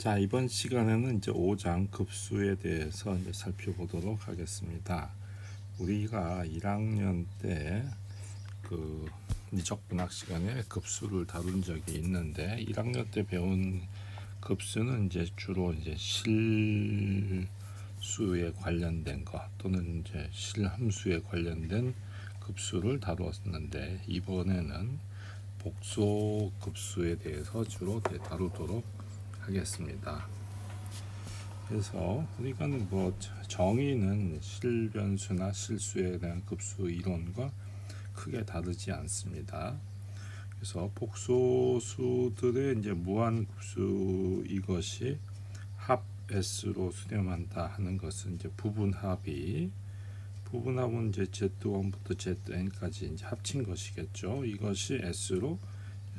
자, 이번 시간에는 이제 5장 급수에 대해서 이제 살펴보도록 하겠습니다. 우리가 1학년 때 그 미적분학 시간에 급수를 다룬 적이 있는데 1학년 때 배운 급수는 이제 주로 이제 실수에 관련된 것 또는 이제 실함수에 관련된 급수를 다루었는데 이번에는 복소 급수에 대해서 주로 다루도록 하겠습니다. 그래서 우리가 뭐 정의는 실변수나 실수에 대한 급수 이론과 크게 다르지 않습니다. 그래서 복소수들의 이제 무한급수 이것이 합 S로 수렴한다 하는 것은 이제 부분합은 이제 Z1부터 ZN까지 이제 합친 것이겠죠. 이것이 S로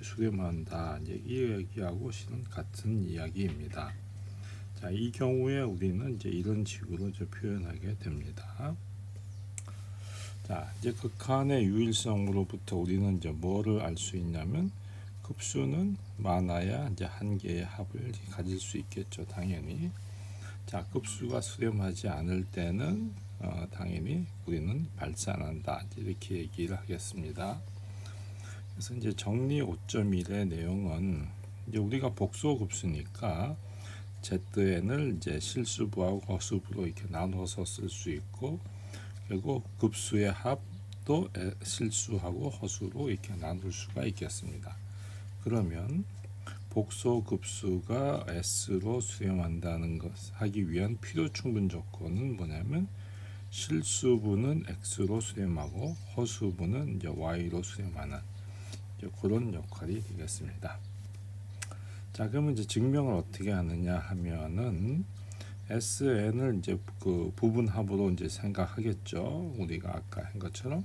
수렴한다. 이제 이 얘기하고 같은 이야기입니다. 자, 이 경우에 우리는 이제 이런 식으로 이제 표현하게 됩니다. 자, 이제 극한의 유일성으로부터 우리는 이제 뭐를 알 수 있냐면 급수는 많아야 이제 한 개의 합을 가질 수 있겠죠, 당연히. 자, 급수가 수렴하지 않을 때는 당연히 우리는 발산한다. 이렇게 얘기를 하겠습니다. 그래서 이제 정리 5.1의 내용은 이제 우리가 복소급수니까 ZN을 이제 실수부하고 허수부로 이렇게 나눠서 쓸 수 있고, 그리고 급수의 합도 실수하고 허수로 이렇게 나눌 수가 있겠습니다. 그러면 복소급수가 S로 수렴한다는 것 하기 위한 필요 충분 조건은 뭐냐면 실수부는 X로 수렴하고 허수부는 이제 Y로 수렴하는 그런 역할이 되겠습니다. 자, 그러면 이제 증명을 어떻게 하느냐 하면은 SN을 이제 그 부분합으로 이제 생각하겠죠. 우리가 아까 한 것처럼.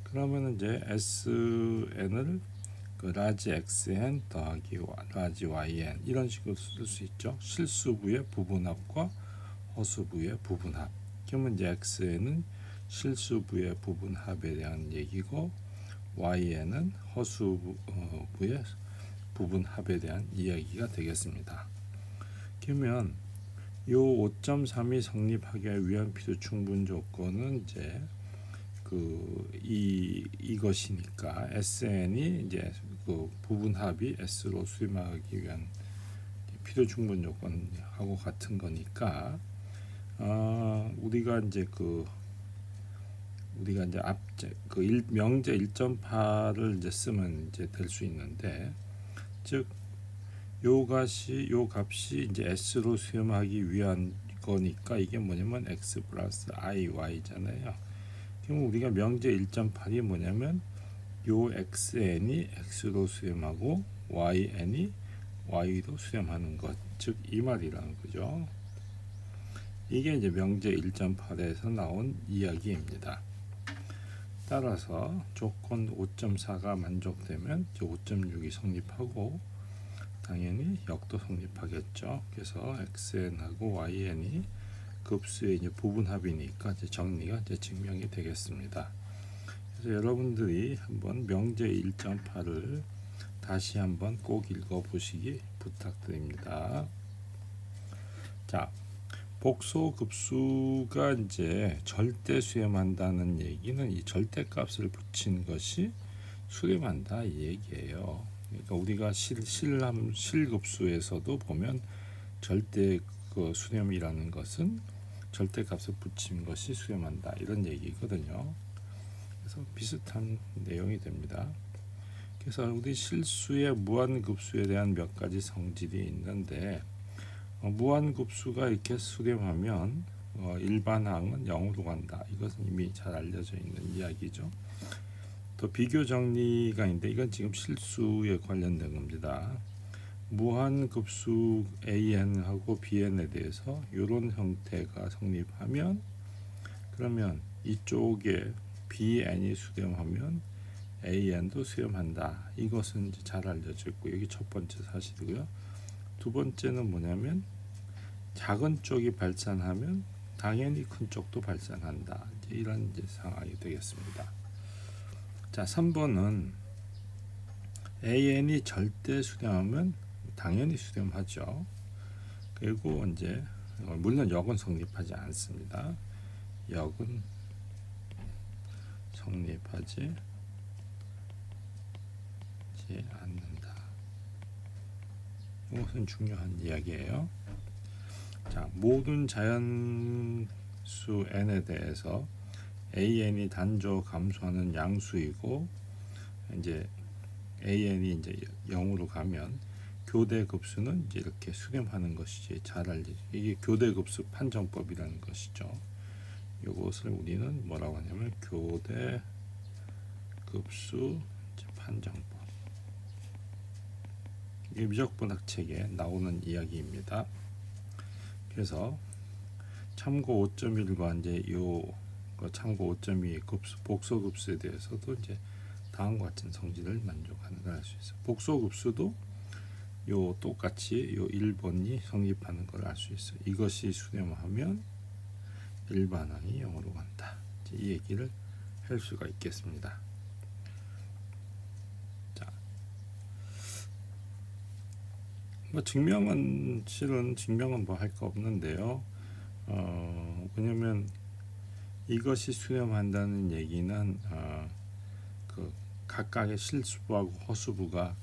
그러면 이제 SN을 그 라지 XN 더하기 라지 YN 이런 식으로 쓸 수 있죠. 실수부의 부분합과 허수부의 부분합. 그러면 이제 XN은 실수부의 부분합에 대한 얘기고 YN은 허수부의 부분합에 대한 이야기가 되겠습니다. 그러면 이 5.3이 성립하기 위한 필요 충분 조건은 이제 이것이니까 SN이 이제 그 부분합이 S로 수렴하기 위한 필요 충분 조건하고 같은 거니까 우리가 이제 명제 1.8을 이제 쓰면 이제 될 수 있는데, 즉 요 값이 이제 S로 수렴하기 위한 거니까 이게 뭐냐면 X 플러스 IY잖아요. 그럼 우리가 명제 1.8이 뭐냐면 요 XN이 X로 수렴하고 YN이 Y로 수렴하는 것, 즉 이 말이라는 거죠. 이게 이제 명제 1.8에서 나온 이야기입니다. 따라서 조건 5.4가 만족되면 5.6이 성립하고 당연히 역도 성립하겠죠. 그래서 XN하고 YN이 급수의 이제 부분합이니까 이제 정리가 이제 증명이 되겠습니다. 그래서 여러분들이 한번 명제 1.8을 다시 한번 꼭 읽어 보시기 부탁드립니다. 자, 복소급수가 이제 절대 수렴한다는 얘기는 이 절대값을 붙인 것이 수렴한다 이 얘기예요. 그러니까 우리가 실급수에서도 보면 절대 그 수렴이라는 것은 절대값을 붙인 것이 수렴한다 이런 얘기거든요. 그래서 비슷한 내용이 됩니다. 그래서 우리 실수의 무한급수에 대한 몇 가지 성질이 있는데, 무한급수가 이렇게 수렴하면 일반항은 0으로 간다. 이것은 이미 잘 알려져 있는 이야기죠. 또 비교 정리가 있는데 이건 지금 실수에 관련된 겁니다. 무한급수 AN하고 BN에 대해서 이런 형태가 성립하면, 그러면 이쪽에 BN이 수렴하면 AN도 수렴한다. 이것은 이제 잘 알려져 있고, 여기 첫 번째 사실이고요. 두 번째는 뭐냐면 작은 쪽이 발산하면 당연히 큰 쪽도 발산한다. 이제 이런 이제 상황이 되겠습니다. 자, 3번은 AN이 절대 수렴하면 당연히 수렴하죠. 그리고 이제 물론 역은 성립하지 않습니다. 역은 성립하지 않는다. 이것은 중요한 이야기예요. 자, 모든 자연수 n에 대해서 an이 단조 감소하는 양수이고 이제 an이 이제 0으로 가면 교대급수는 이제 이렇게 수렴하는 것이지 잘 알지. 이게 교대급수 판정법이라는 것이죠. 이것을 우리는 뭐라고 하냐면 교대급수 판정법. 이게 미적분학책에 나오는 이야기입니다. 그래서 참고 5.1과 이제 요 참고 5.2의 급수 복소급수에 대해서도 이제 다음과 같은 성질을 만족하는 걸 알 수 있어요. 복소급수도 요 똑같이 요 1번이 성립하는 걸 알 수 있어요. 이것이 수렴하면 일반항이 0으로 간다. 이 얘기를 할 수가 있겠습니다. 자, 뭐 실은 증명은 뭐 할 거 없는데요. 왜냐면 이것이 수렴한다는 얘기는 그 각각의 실수부하고 허수부가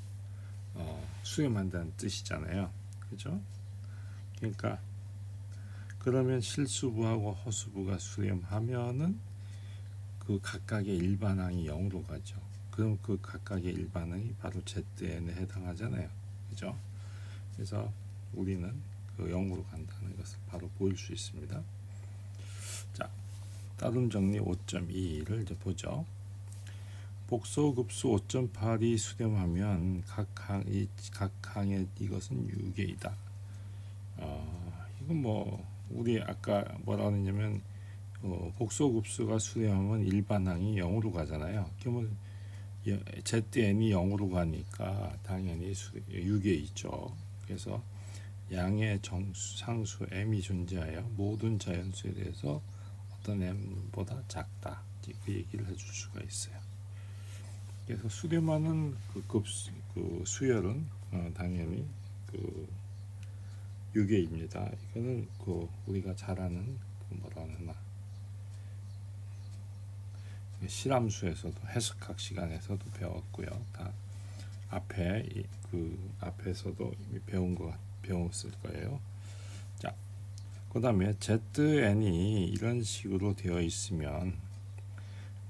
수렴한다는 뜻이잖아요. 그죠? 그러니까 그러면 실수부하고 허수부가 수렴하면은 그 각각의 일반항이 0으로 가죠. 그럼 그 각각의 일반항이 바로 ZN에 해당하잖아요. 그죠? 그래서 우리는 그 0으로 간다는 것을 바로 보일 수 있습니다. 자, 따름 정리 5.2를 이제 보죠. 복소급수 5.8이 수렴하면 각 항의 이것은 유계이다. 이건 뭐 우리 아까 뭐라고 했냐면 복소급수가 수렴하면 일반항이 0으로 가잖아요. 그러면 ZN이 0으로 가니까 당연히 유계이죠. 그래서 양의 상수 m이 존재하여 모든 자연수에 대해서 어떤 m보다 작다. 그 얘기를 해줄 수가 있어요. 그래서 수렴하는 그 수열은 당연히 그 유계입니다. 이거는 그 우리가 잘 아는 그 뭐라 하나 실함수에서도 해석학 시간에서도 배웠고요. 다 앞에서도 배웠을 거예요. 자, 그다음에 ZN이 이런 식으로 되어 있으면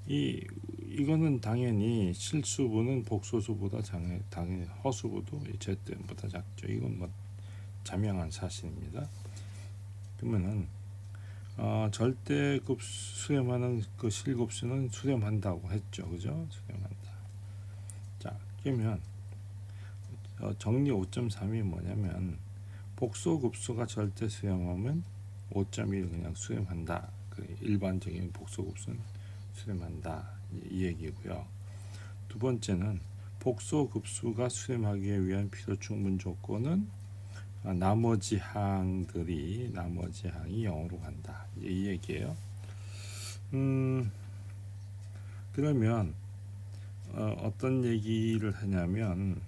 이거는 당연히 실수부는 복소수보다 당연히 허수부도 ZN보다 작죠. 이건 뭐 자명한 사실입니다. 그러면은 절대급 수렴하는 그 실급수는 수렴한다고 했죠. 그죠? 수렴한다. 자, 그러면 정리 5.3이 뭐냐면 복소급수가 절대 수렴하면 5.1을 그냥 수렴한다. 그 일반적인 복소급수는 수렴한다. 이 얘기고요. 두 번째는 복소급수가 수렴하기 위한 필요 충분 조건은 나머지 항이 0으로 간다. 이 얘기예요. 그러면 어떤 얘기를 하냐면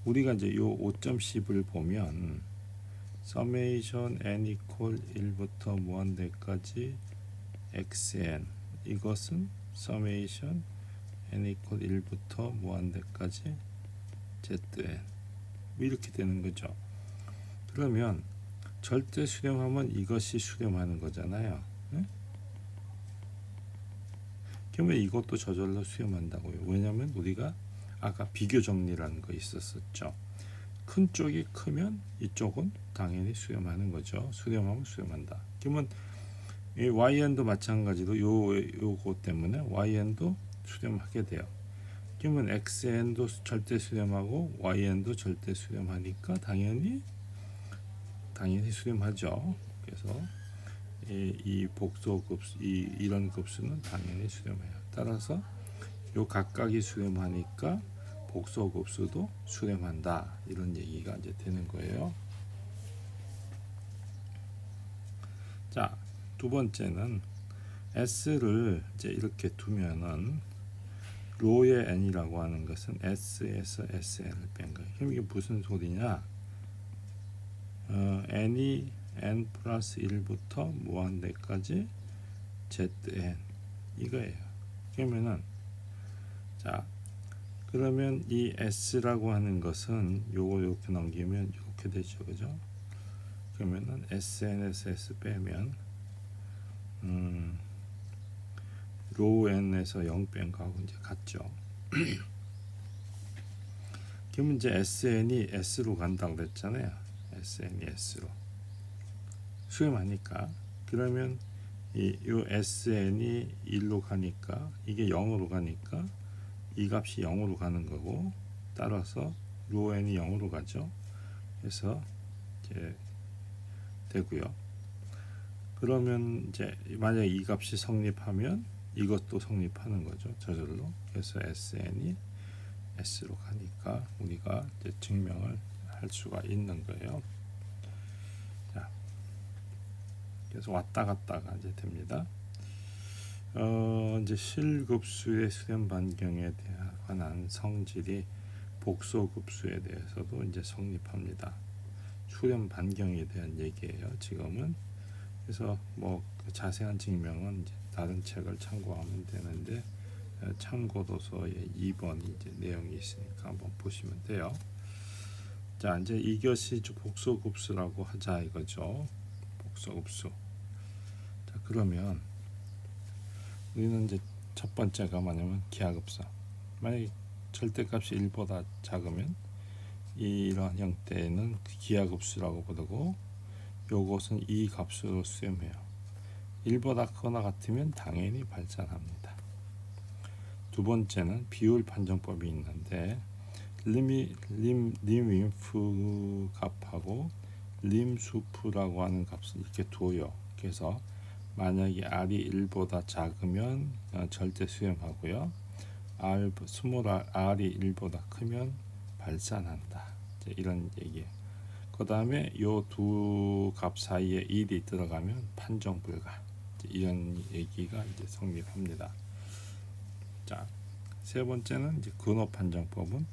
우리가 이제 요 5.10을 보면 summation n equal 1부터 무한대까지 xn 이것은 summation n equal 1부터 무한대까지 zn 이렇게 되는 거죠. 그러면 절대 수렴하면 이것이 수렴하는 거잖아요. 네? 그러면 이것도 저절로 수렴한다고요. 왜냐하면 우리가 아까 비교 정리라는 거 있었었죠. 큰 쪽이 크면 이쪽은 당연히 수렴하는 거죠. 수렴하면 수렴한다. 그러면 이 YN도 마찬가지로 요거 때문에 YN도 수렴하게 돼요. 그러면 XN도 절대 수렴하고 YN도 절대 수렴하니까 당연히 수렴하죠. 그래서 이 복소급수 이런 급수는 당연히 수렴해요. 따라서 요 각각이 수렴하니까 복소급수도 수렴한다. 이런 얘기가 이제 되는 거예요. 자, 두 번째는 S를 이제 이렇게 두면은 로의 n이라고 하는 것은 s에서 sn을 뺀 거예요. 그럼 이게 무슨 소리냐? n이 n 플러스 1부터 무한대까지 zn 이거예요. 그러면은 자 그러면 이 s라고 하는 것은 요거 이렇게 넘기면 이렇게 되죠, 그죠? 그러면은 sn에서 s 빼면 로우 n에서 0 뺀 거하고 이제 같죠. 그러면 이제 sn이 s로 간다고 그랬잖아요. sn이 s로 수렴하니까 그러면 요 sn이 1로 가니까 이게 0으로 가니까 이 값이 0으로 가는 거고 따라서 로 n이 0으로 가죠. 그래서 이제 되고요. 그러면 이제 만약에 이 값이 성립하면 이것도 성립하는 거죠. 저절로. 그래서 sn이 s로 가니까 우리가 이제 증명을 할 수가 있는 거예요. 자, 그래서 왔다 갔다가 이제 됩니다. 이제 실급수의 수렴 반경에 관한 성질이 복소급수에 대해서도 이제 성립합니다. 수렴 반경에 대한 얘기예요. 지금은. 그래서 뭐 자세한 증명은 이제 다른 책을 참고하면 되는데 참고도서에 2번 이제 내용이 있으니까 한번 보시면 돼요. 자, 이제 이것이 복소급수라고 하자 이거죠. 복소급수. 자, 그러면 우리는 이제 첫 번째가 뭐냐면 기하급수. 만약에 절대값이 1보다 작으면 이러한 형태는 기하급수라고 부르고 요것은 이 값으로 수렴해요. 1보다 크거나 같으면 당연히 발산합니다. 두 번째는 비율 판정법이 있는데 림윈프 값하고 림수프라고 하는 값을 이렇게 둬요. 그래서 만약에 r이 1보다 작으면 절대 수렴하고요. 스몰 r이 1보다 크면 발산한다. 이런 얘기예요. 그 다음에 요 두 값 사이에 1이 들어가면 판정 불가. 이런 얘기가 이제 성립합니다. 자, 세 번째는 이제 근호 판정법은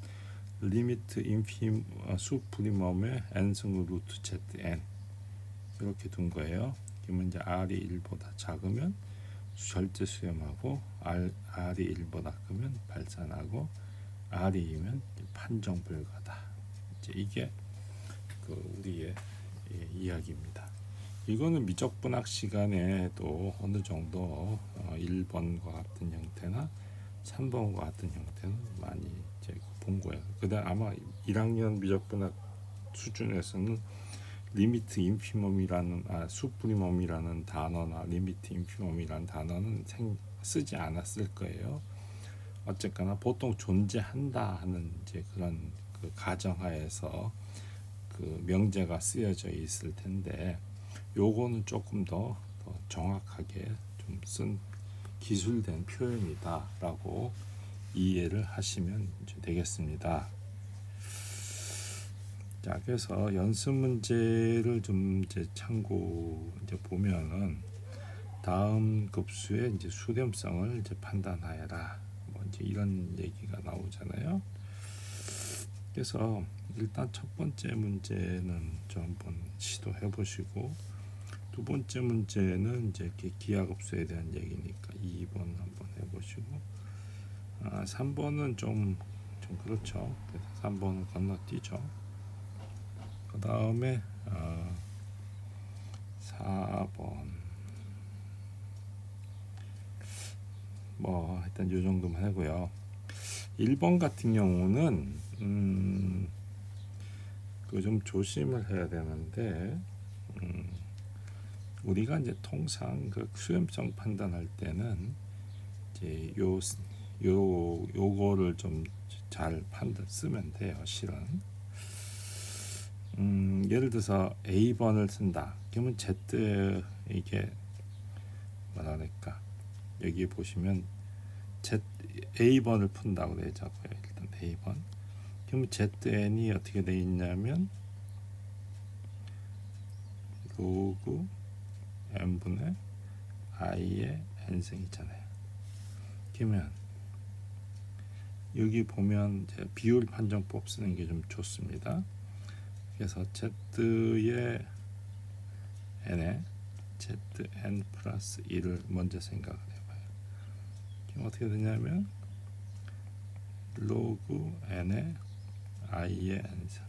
리미트 인피임 수프리멈의 n승 루트 zn 이렇게 둔 거예요. 그러면 이제 r이 1보다 작으면 절대 수렴하고 r이 1보다 크면 발산하고 r이 2면 판정 불가다. 이제 이게 그 우리의 이야기입니다. 이거는 미적분학 시간에도 어느 정도 1번과 같은 형태나 3번과 같은 형태는 많이 이제 본 거예요. 그다음 아마 1학년 미적분학 수준에서는 리미트 인피멈이라는 수프리멈이라는 단어나 리미트 인피멈이라는 단어는 쓰지 않았을 거예요. 어쨌거나 보통 존재한다 하는 이제 그런 그 가정하에서 그 명제가 쓰여져 있을 텐데 요거는 조금 더 정확하게 좀 쓴 기술된 표현이다라고 이해를 하시면 이제 되겠습니다. 자, 그래서 연습 문제를 좀 이제 참고 이제 보면은 다음 급수의 이제 수렴성을 이제 판단하여라. 뭐 이제 이런 얘기가 나오잖아요. 그래서 일단 첫 번째 문제는 좀 한번 시도해 보시고 두 번째 문제는 이제 기하급수에 대한 얘기니까 2번 한번 해보시고 3번은 좀 그렇죠. 그래서 3번은 건너뛰죠. 그 다음에 4번 뭐 일단 요 정도만 하고요. 1번 같은 경우는 그 좀 조심을 해야 되는데 우리가 이제 통상 그 수렴성 판단할 때는 이제 요거를 좀 잘 쓰면 돼요. 실은 예를 들어서 A번을 쓴다. 그러면 Z 이게 뭐라 그럴까? 여기 보시면 A번을 푼다고 되자고요. 일단 A번. 그러면 ZN이 어떻게 되어 있냐면 로그 n분의 i의 n승이잖아요. 그러면 여기 보면 이제 비율 판정법 쓰는 게 좀 좋습니다. 그래서 Z의 n에 Zn 플러스 1을 먼저 생각을 해봐요. 그럼 어떻게 되냐면 로그 n에 i의 n승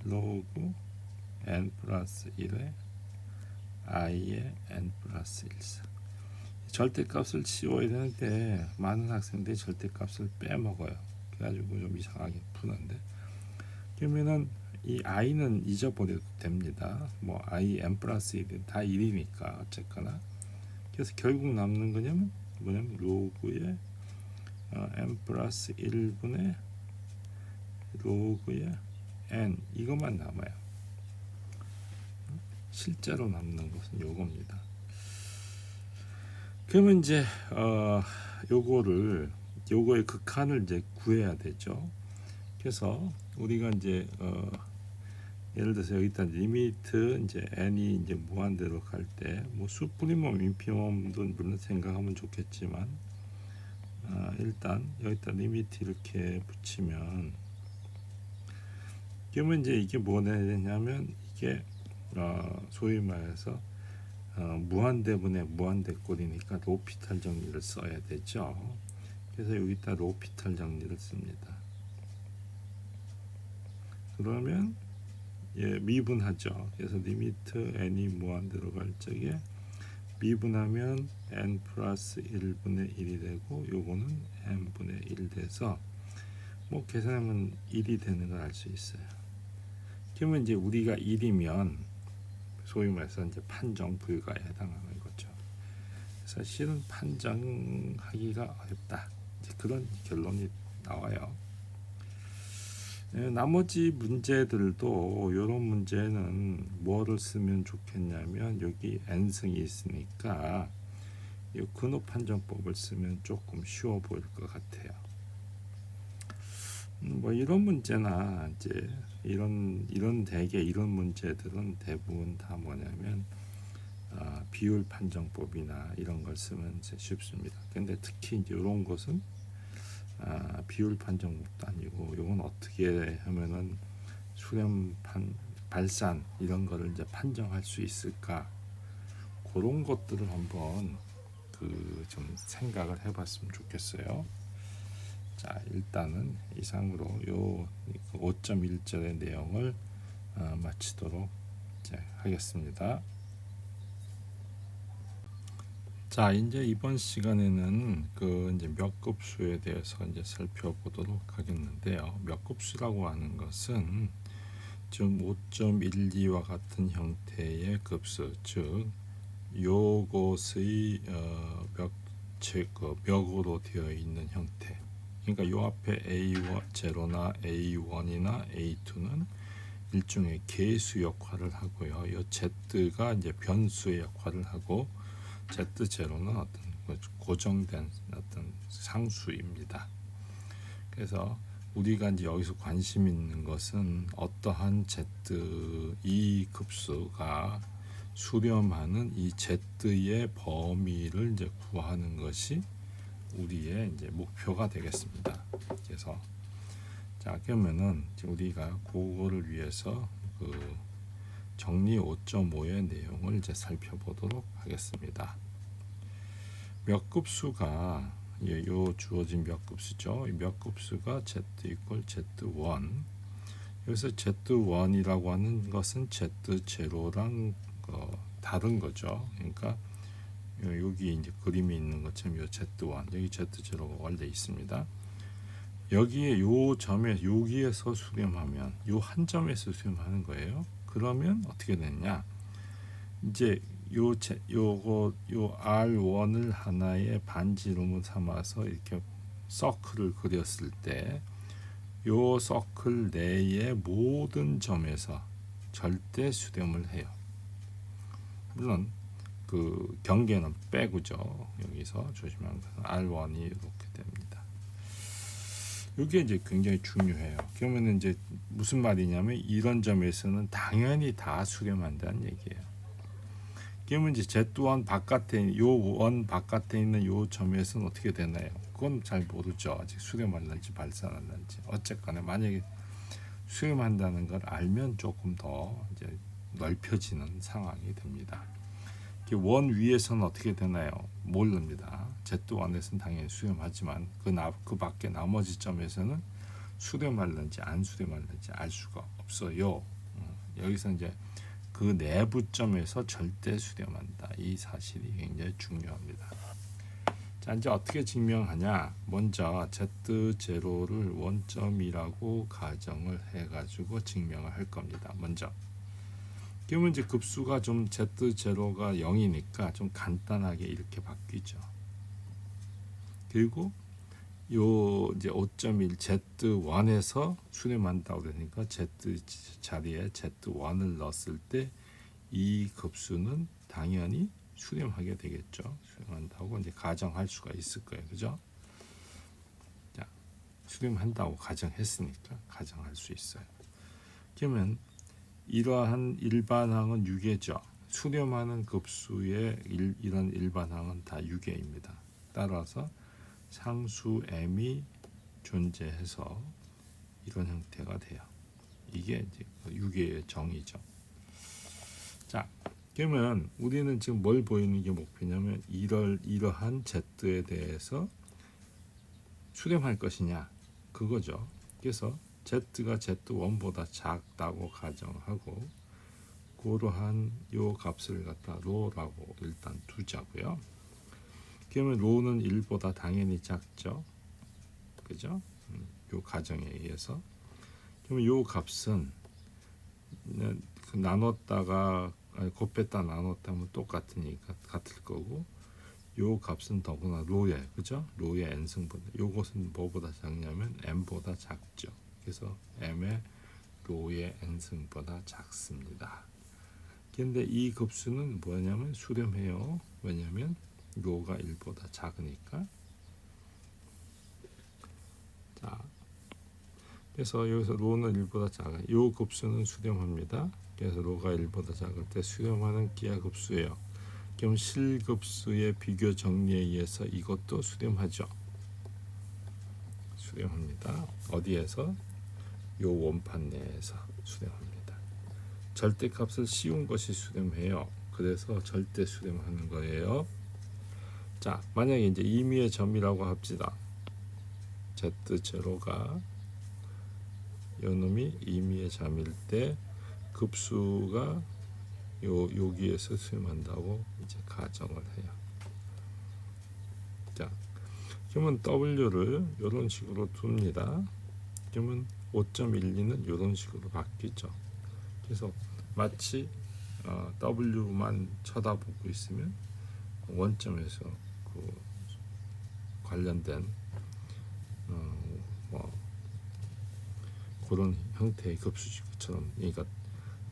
로그 n 플러스 1에 i의 n 플러스 1승. 절대값을 씌워야 되는데 많은 학생들이 절대값을 빼먹어요. 그래가지고 좀 이상하게 푸는데, 그러면은 이 i는 잊어버려도 됩니다. 뭐 i n 플러스 1은 다 1이니까 어쨌거나. 그래서 결국 남는 거냐면 뭐냐면 로그의 n 플러스 1분의 로그의 n, 이것만 남아요. 실제로 남는 것은 요겁니다. 그러면 이제 요거의 극한을 이제 구해야 되죠. 그래서 우리가 이제 예를 들어서 여기다 리미트 이제 n이 이제 무한대로 갈 때 뭐 수프리멈 인피멈도 물론 생각하면 좋겠지만 일단 여기다 리미트 이렇게 붙이면, 그러면 이제 이게 뭐가 되냐면 이게 소위 말해서 무한대분의 무한대꼴이니까 로피탈 정리를 써야 되죠. 그래서 여기다 로피탈 정리를 씁니다. 그러면 미분하죠. 그래서 리미트 n이 무한대로 갈 적에 미분하면 n 플러스 1분의 1이 되고 요거는 n분의 1 돼서 뭐 계산하면 1이 되는 걸 알 수 있어요. 그러면 이제 우리가 1이면 소위 말해서 이제 판정 불가에 해당하는 거죠. 사실은 판정하기가 어렵다, 이제 그런 결론이 나와요. 나머지 문제들도 이런 문제는 뭐를 쓰면 좋겠냐면 여기 n승이 있으니까 이 근호 판정법을 쓰면 조금 쉬워 보일 것 같아요. 뭐 이런 문제나 이제 이런 대개 이런 문제들은 대부분 다 뭐냐면 비율 판정법이나 이런 걸 쓰면 이제 쉽습니다. 근데 특히 이제 이런 것은 비율 판정법도 아니고 이건 어떻게 하면은 수렴판 발산 이런 거를 이제 판정할 수 있을까, 그런 것들을 한번 좀 생각을 해봤으면 좋겠어요. 자, 일단은 이상으로 요 5.1절의 내용을 마치도록 이제 하겠습니다. 자, 이제 이번 시간에는 이제 몇 급수에 대해서 이제 살펴보도록 하겠는데요. 몇 급수라고 하는 것은 지금 5.12와 같은 형태의 급수, 즉 요것의 멱으로 되어 있는 형태. 그러니까 요 앞에 A0나 A1이나 A2는 일종의 계수 역할을 하고요. 요 Z가 이제 변수의 역할을 하고 Z0는 어떤 고정된 어떤 상수입니다. 그래서 우리가 이제 여기서 관심 있는 것은 어떠한 Z 이 급수가 수렴하는 이 Z의 범위를 이제 구하는 것이 우리의 이제 목표가 되겠습니다. 그래서 자, 그러면은 우리가 그거를 위해서 정리 5.5의 내용을 이제 살펴보도록 하겠습니다. 몇 급수가 요 주어진 몇 급수죠. 이 몇 급수가 z 이퀄 z1. 여기서 z1이라고 하는 것은 z0랑 다른 거죠. 그러니까 여기 이제 그림이 있는 것처럼 요 z1, 여기 z0가 원래 있습니다. 여기에 요 점에 여기에서 수렴하면 요 한 점에서 수렴하는 거예요. 그러면 어떻게 되냐? 이제 요 R1을 하나의 반지름을 삼아서 이렇게 서클을 그렸을 때 요 서클 내의 모든 점에서 절대 수렴을 해요. 물론 경계는 빼고죠. 여기서 조심하는 것은 R1이 이렇게 됩니다. 이게 이제 굉장히 중요해요. 그러면 이제 무슨 말이냐면 이런 점에서는 당연히 다 수렴한다는 얘기예요. 그러면 이제 Z1 바깥에 요 원 바깥에 있는 요 점에서는 어떻게 되나요? 그건 잘 모르죠. 아직 수렴할는지 발산할는지. 어쨌거나 만약에 수렴한다는 걸 알면 조금 더 이제 넓혀지는 상황이 됩니다. 원 위에서는 어떻게 되나요? 모릅니다. Z1에서는 당연히 수렴하지만 그 밖에 나머지 점에서는 수렴할는지 안 수렴할는지 알 수가 없어요. 여기서 이제 그 내부점에서 절대 수렴한다. 이 사실이 굉장히 중요합니다. 자, 이제 어떻게 증명하냐? 먼저 Z0를 원점이라고 가정을 해가지고 증명을 할 겁니다. 먼저. 그러면 이제 급수가 좀 Z0가 0이니까 좀 간단하게 이렇게 바뀌죠. 그리고 요 이제 5.1 Z1에서 수렴한다고 그러니까 Z 자리에 Z1을 넣었을 때 이 급수는 당연히 수렴하게 되겠죠. 수렴한다고 이제 가정할 수가 있을 거예요. 그죠? 자, 수렴한다고 가정했으니까 가정할 수 있어요. 그러면 이러한 일반항은 유계죠. 수렴하는 급수의 이런 일반항은 다 유계입니다. 따라서 상수 m이 존재해서 이런 형태가 돼요. 이게 이제 유계의 정의죠. 자, 그러면 우리는 지금 뭘 보이는 게 목표냐면 이러한 z에 대해서 수렴할 것이냐 그거죠. 그래서 z가 z1보다 작다고 가정하고 그러한 요 값을 갖다 로라고 일단 두자고요. 그러면 로는 1보다 당연히 작죠. 그죠? 요 가정에 의해서. 그러면 요 값은 나눴다가 곱했다 나눴다 하면 똑같으니까 같을 거고 요 값은 더구나 로에 그죠? 로의 n승분. 요것은 뭐보다 작냐면 m보다 작죠. 그래서 m의 로의 n승보다 작습니다. 근데 이 급수는 뭐냐면 수렴해요. 왜냐면 로가 1보다 작으니까. 자, 그래서 여기서 로는 1보다 작아요. 이 급수는 수렴합니다. 그래서 로가 1보다 작을 때 수렴하는 기하급수예요. 그럼 실급수의 비교 정리에 의해서 이것도 수렴하죠. 수렴합니다. 어디에서? 요 원판 내에서 수렴합니다. 절대값을 씌운 것이 수렴해요. 그래서 절대 수렴하는 거예요. 자, 만약에 이제 임의의 점이라고 합시다. Z0가 요 놈이 임의의 점일 때 급수가 여기에서 수렴한다고 이제 가정을 해요. 자, 그러면 W를 이런 식으로 둡니다. 그러면 5.12는 이런 식으로 바뀌죠. 그래서 마치 W만 쳐다보고 있으면 원점에서 그 관련된 그런 형태의 급수식처럼, 그러니까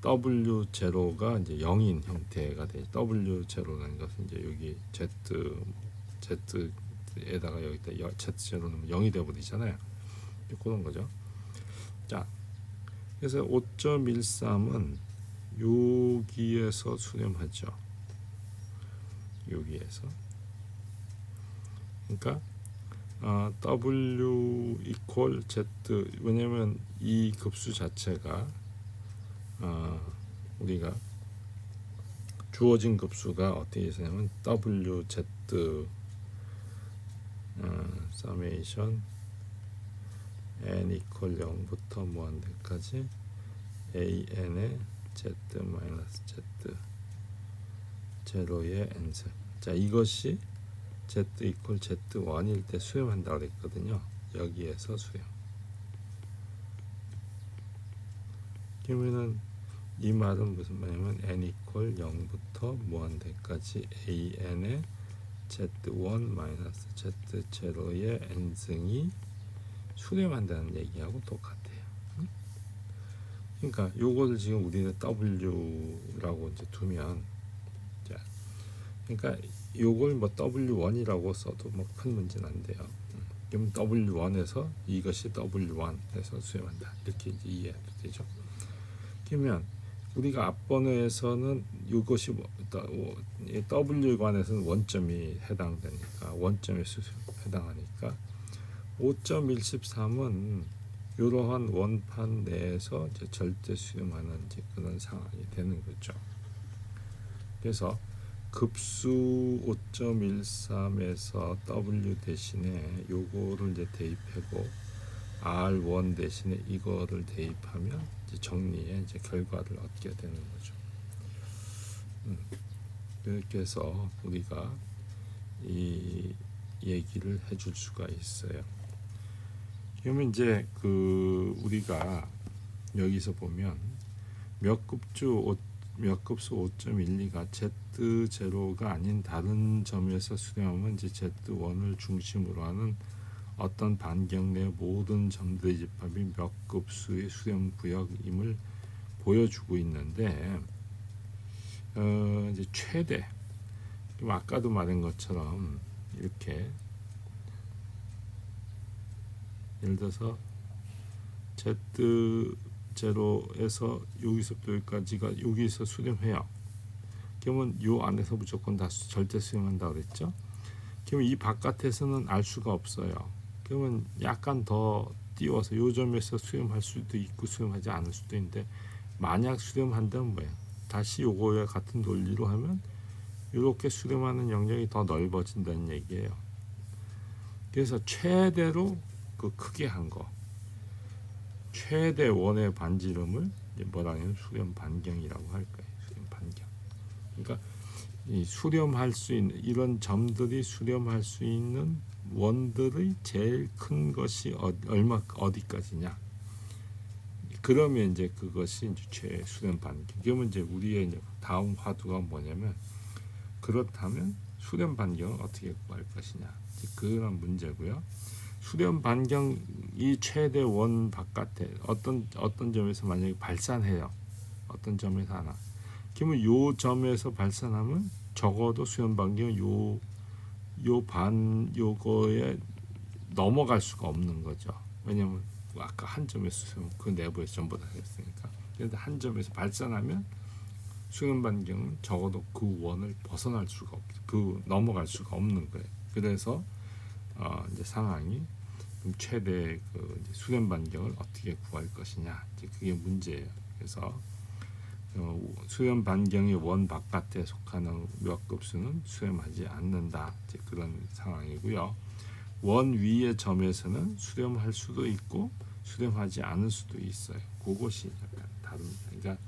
W0가 이제 0인 형태가 돼. W0라는 것은 이제 여기 Z에다가 여기다 Z0는 0이 되어버리잖아요. 그런 거죠. 자, 그래서 5.13은 여기에서 수렴하죠. 여기에서. 그러니까 W equal Z, 왜냐면 이 급수 자체가 우리가 주어진 급수가 어떻게 되냐면 WZ summation n equal 0부터 무한대까지 an의 z 마이너스 z 제로의 n승. 자, 이것이 z equal z1일 때 수렴한다고 그랬거든요. 여기에서 수렴. 그러면은 이 말은 무슨 말이냐면 n equal 0부터 무한대까지 an의 z1 마이너스 z0의 n승이 수렴한다는 얘기하고 똑같아요. 그러니까 요거를 지금 우리는 W라고 이제 두면, 자, 그러니까 요걸 뭐 W1이라고 써도 뭐 큰 문제는 안 돼요. 그럼 W1에서 이것이 W1에서 수렴한다 이렇게 이제 이해해도 되죠. 그러면 우리가 앞번호에서는 이것이 W에 관해서는 원점이 해당되니까 원점에 해당하니까 5.113은 이러한 원판 내에서 이제 절대 수렴하는 이제 그런 상황이 되는 거죠. 그래서 급수 5.13에서 W 대신에 요거를 이제 대입하고 R1 대신에 이거를 대입하면 이제 정리의 이제 결과를 얻게 되는 거죠. 이렇게 해서 우리가 이 얘기를 해줄 수가 있어요. 그러면 이제 우리가 여기서 보면 몇 급수 5.12가 Z0가 아닌 다른 점에서 수렴하면 이제 Z1을 중심으로 하는 어떤 반경 내 모든 점들의 집합이 몇 급수의 수렴 구역임을 보여주고 있는데 이제 최대 아까도 말한 것처럼 이렇게 예를 들어서 Z0에서 여기서부터 여기까지가 여기서 수렴해요. 그러면 요 안에서 무조건 다 절대 수렴한다 그랬죠. 그러면 이 바깥에서는 알 수가 없어요. 그러면 약간 더 띄워서 요 점에서 수렴할 수도 있고 수렴하지 않을 수도 있는데 만약 수렴한다면 뭐예요? 다시 요거와 같은 논리로 하면 이렇게 수렴하는 영역이 더 넓어진다는 얘기예요. 그래서 최대로 크게 한 거, 최대 원의 반지름을 뭐라 하냐면 수렴 반경이라고 할 거예요. 수렴 반경. 그러니까 이 수렴할 수 있는 이런 점들이 수렴할 수 있는 원들의 제일 큰 것이 어디까지냐? 그러면 이제 그것이 이제 최수렴 반경. 그러면 이제 우리의 이제 다음 화두가 뭐냐면 그렇다면 수렴 반경을 어떻게 구할 것이냐? 그런 문제고요. 수렴 반경이 최대 원 바깥에 어떤 점에서 만약에 발산해요. 어떤 점에서 하나. 그러면 요 점에서 발산하면 적어도 수렴 반경 요거에 넘어갈 수가 없는 거죠. 왜냐면 아까 한 점에서 수렴 그 내부에서 전부 다 했으니까. 그런데 한 점에서 발산하면 수렴 반경은 적어도 그 원을 벗어날 수가 넘어갈 수가 없는 거예요. 그래서 이제 상황이 최대 수렴 반경을 어떻게 구할 것이냐, 이제 그게 문제예요. 그래서 수렴 반경의 원 바깥에 속하는 몇 급수는 수렴하지 않는다, 이제 그런 상황이고요. 원 위의 점에서는 수렴할 수도 있고 수렴하지 않을 수도 있어요. 그것이 약간 다릅니다. 그러니까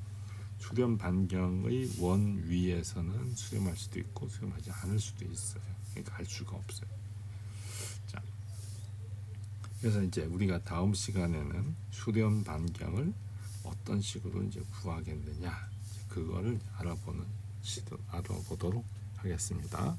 수렴 반경의 원 위에서는 수렴할 수도 있고 수렴하지 않을 수도 있어요. 그러니까 할 수가 없어요. 자, 그래서 이제 우리가 다음 시간에는 수렴 반경을 어떤 식으로 이제 구하겠느냐, 그거를 알아보도록 하겠습니다.